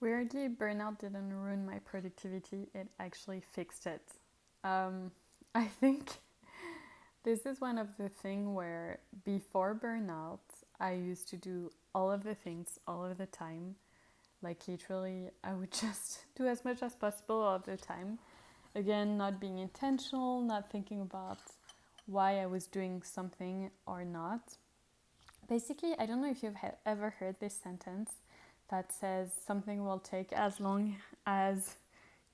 Weirdly, burnout didn't ruin my productivity, it actually fixed it. I think this is one of the things where before burnout, I used to do all of the things all of the time. Like literally, I would just do as much as possible all of the time. Again, not being intentional, not thinking about why I was doing something or not. Basically, I don't know if you've ever heard this sentence that says something will take as long as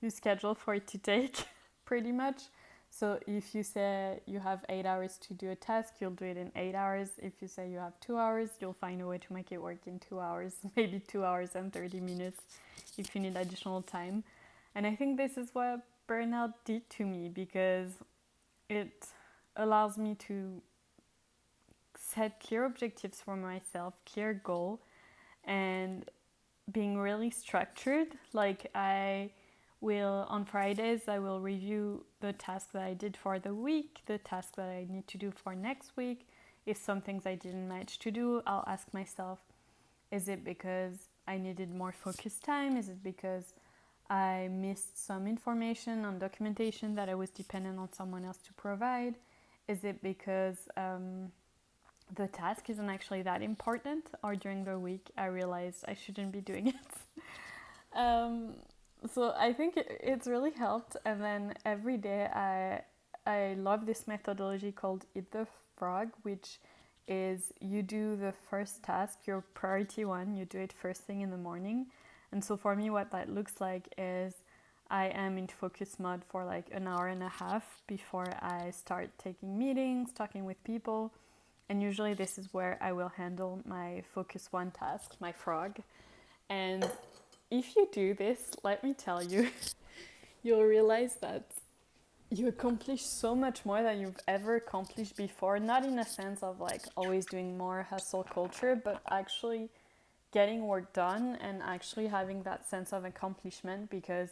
you schedule for it to take, pretty much. So if you say you have 8 hours to do a task, you'll do it in 8 hours. If you say you have 2 hours, you'll find a way to make it work in 2 hours, maybe 2 hours and 30 minutes if you need additional time. And I think this is what burnout did to me because it allows me to set clear objectives for myself, clear goal, and being really structured. Like I will on Fridays I will review the task that I did for the week, the task that I need to do for next week. If some things I didn't manage to do, I'll ask myself, is it because I needed more focused time? Is it because I missed some information on documentation that I was dependent on someone else to provide? Is it because the task isn't actually that important, or during the week I realized I shouldn't be doing it? um, so I think it's really helped. And then every day I love this methodology called Eat the Frog, which is you do the first task, your priority one, you do it first thing in the morning. And so for me, what that looks like is I am in focus mode for like an hour and a half before I start taking meetings, talking with people. And usually this is where I will handle my focus one task, my frog. And if you do this, let me tell you, you'll realize that you accomplish so much more than you've ever accomplished before. Not in a sense of like always doing more hustle culture, but actually getting work done and actually having that sense of accomplishment. Because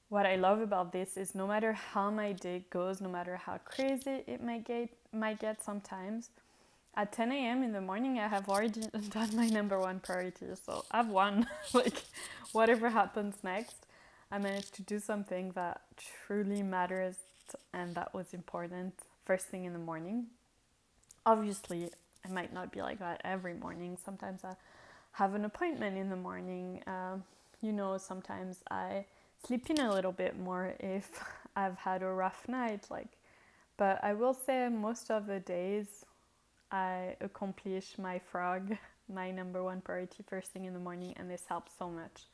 what I love about this is no matter how my day goes, no matter how crazy it might get sometimes, at 10 a.m. in the morning, I have already done my number one priority. So I've won. Like, whatever happens next, I managed to do something that truly matters and that was important first thing in the morning. Obviously, it might not be like that every morning. Sometimes I have an appointment in the morning. Sometimes I sleep in a little bit more if I've had a rough night. But I will say most of the days I accomplish my frog, my number one priority first thing in the morning, and this helps so much.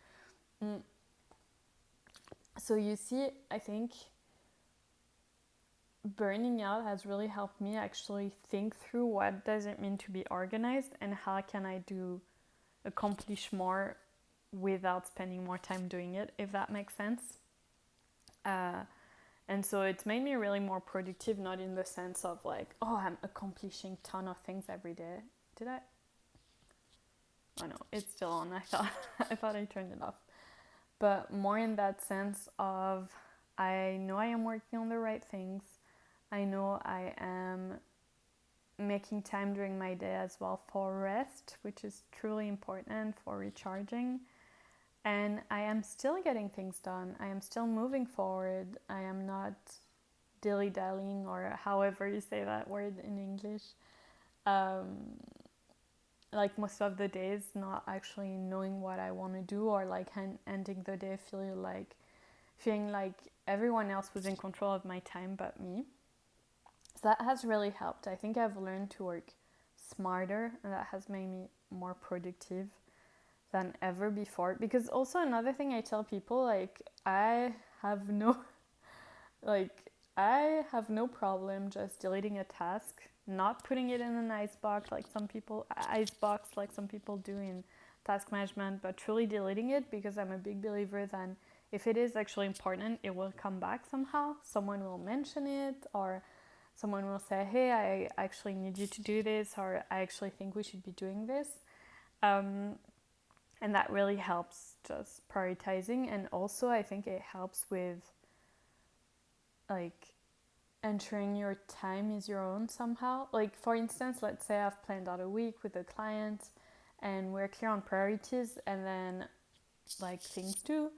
So you see, I think burning out has really helped me actually think through what does it mean to be organized and how can I accomplish more without spending more time doing it, if that makes sense. And so it's made me really more productive, not in the sense of like, oh, I'm accomplishing a ton of things every day. Did I? Oh no, it's still on. I thought I turned it off. But more in that sense of I know I am working on the right things. I know I am making time during my day as well for rest, which is truly important for recharging. And I am still getting things done. I am still moving forward. I am not dilly-dallying, or however you say that word in English. Like most of the days, not actually knowing what I want to do, or like ending the day feeling like everyone else was in control of my time but me. So that has really helped. I think I've learned to work smarter, and that has made me more productive than ever before. Because also another thing I tell people, like I have no problem just deleting a task, not putting it in an icebox like some people do in task management, but truly deleting it, because I'm a big believer that if it is actually important, it will come back somehow. Someone will mention it, or someone will say, hey, I actually need you to do this, or I actually think we should be doing this. And that really helps just prioritizing. And also I think it helps with like ensuring your time is your own somehow. Like for instance, let's say I've planned out a week with a client and we're clear on priorities, and then like things do.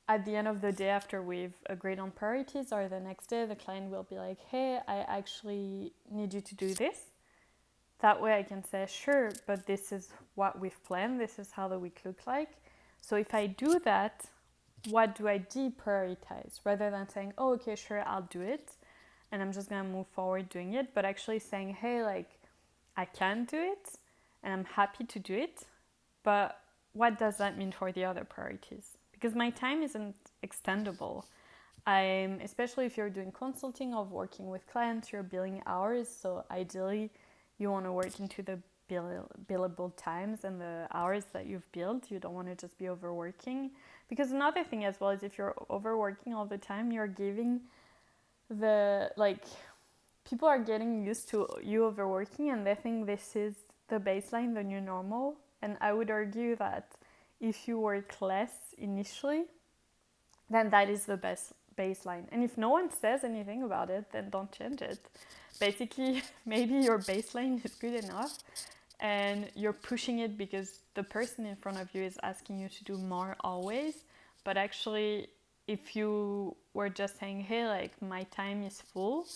At the end of the day, after we've agreed on priorities, or the next day, the client will be like, hey, I actually need you to do this. That way I can say, sure, but this is what we've planned. This is how the week looks like. So if I do that, what do I deprioritize? Rather than saying, oh, okay, sure, I'll do it. And I'm just going to move forward doing it. But actually saying, hey, like, I can do it and I'm happy to do it. But what does that mean for the other priorities? Because my time isn't extendable. Especially if you're doing consulting or working with clients, you're billing hours. So ideally, you want to work into the billable times and the hours that you've billed. You don't want to just be overworking. Because another thing as well is if you're overworking all the time, you're giving people are getting used to you overworking and they think this is the baseline, the new normal. And I would argue that if you work less initially, then that is the best baseline. And if no one says anything about it, then don't change it. Basically, maybe your baseline is good enough and you're pushing it because the person in front of you is asking you to do more always. But actually, if you were just saying, hey, like my time is full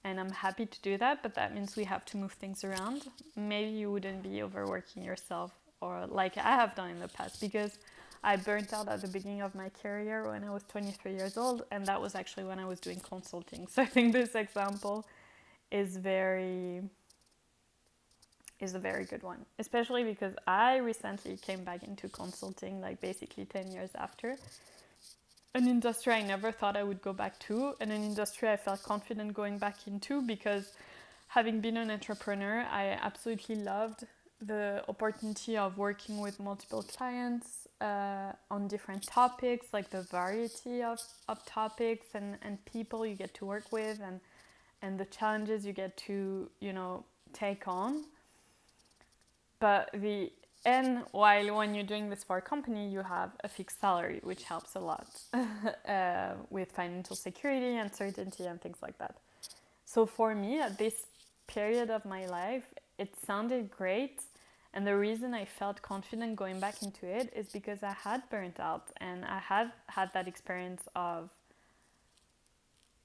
and I'm happy to do that, but that means we have to move things around, maybe you wouldn't be overworking yourself, or like I have done in the past, because I burnt out at the beginning of my career when I was 23 years old, and that was actually when I was doing consulting. So I think this example is a very good one, especially because I recently came back into consulting, like basically 10 years after. An industry I never thought I would go back to, and an industry I felt confident going back into because having been an entrepreneur, I absolutely loved the opportunity of working with multiple clients on different topics, like the variety of topics and people you get to work with and the challenges you get to, take on. But while when you're doing this for a company, you have a fixed salary, which helps a lot with financial security, uncertainty, and things like that. So for me, at this period of my life, it sounded great. And the reason I felt confident going back into it is because I had burnt out and I had that experience of,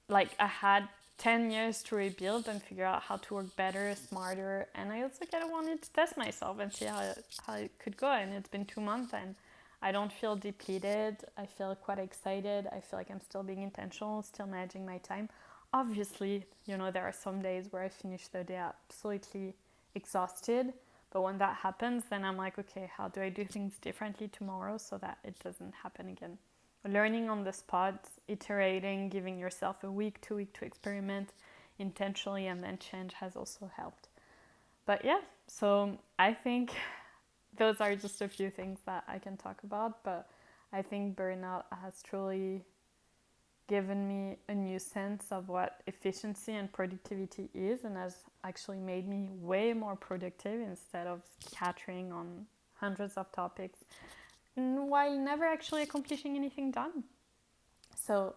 like, I had 10 years to rebuild and figure out how to work better, smarter. And I also kind of wanted to test myself and see how it could go. And it's been 2 months and I don't feel depleted. I feel quite excited. I feel like I'm still being intentional, still managing my time. Obviously, there are some days where I finish the day absolutely exhausted. But when that happens, then I'm like, okay, how do I do things differently tomorrow so that it doesn't happen again? Learning on the spot, iterating, giving yourself a week, 2 weeks to experiment intentionally and then change has also helped. But yeah, so I think those are just a few things that I can talk about, but I think burnout has truly given me a new sense of what efficiency and productivity is, and has actually made me way more productive instead of scattering on hundreds of topics while never actually accomplishing anything done. So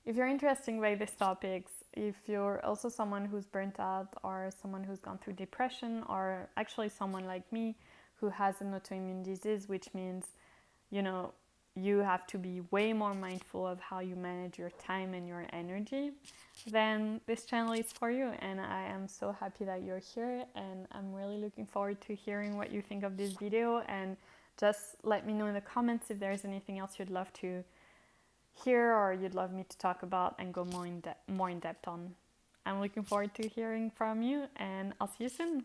if you're interested by these topics, if you're also someone who's burnt out or someone who's gone through depression, or actually someone like me who has an autoimmune disease, which means, you have to be way more mindful of how you manage your time and your energy, then this channel is for you. And I am so happy that you're here, and I'm really looking forward to hearing what you think of this video. And just let me know in the comments if there's anything else you'd love to hear or you'd love me to talk about and go more in depth on. I'm looking forward to hearing from you, and I'll see you soon.